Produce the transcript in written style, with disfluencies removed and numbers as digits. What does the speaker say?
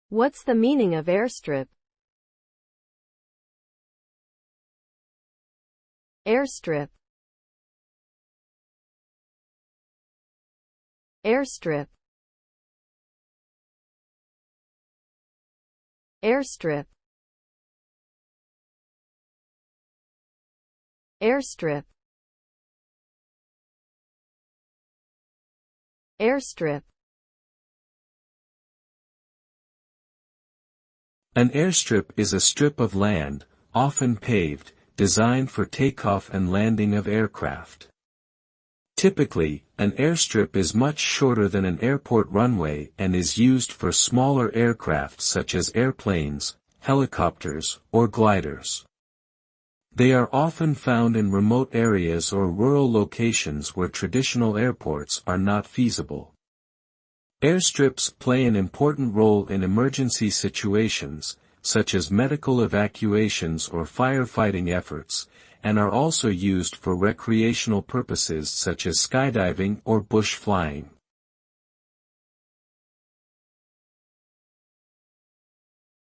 What's the meaning of airstrip? Airstrip. Airstrip. Airstrip. Airstrip. Airstrip. An airstrip is a strip of land, often paved, designed for takeoff and landing of aircraft. Typically, an airstrip is much shorter than an airport runway and is used for smaller aircraft such as airplanes, helicopters, or gliders. They are often found in remote areas or rural locations where traditional airports are not feasible. Airstrips play an important role in emergency situations, such as medical evacuations or firefighting efforts, and are also used for recreational purposes such as skydiving or bush flying.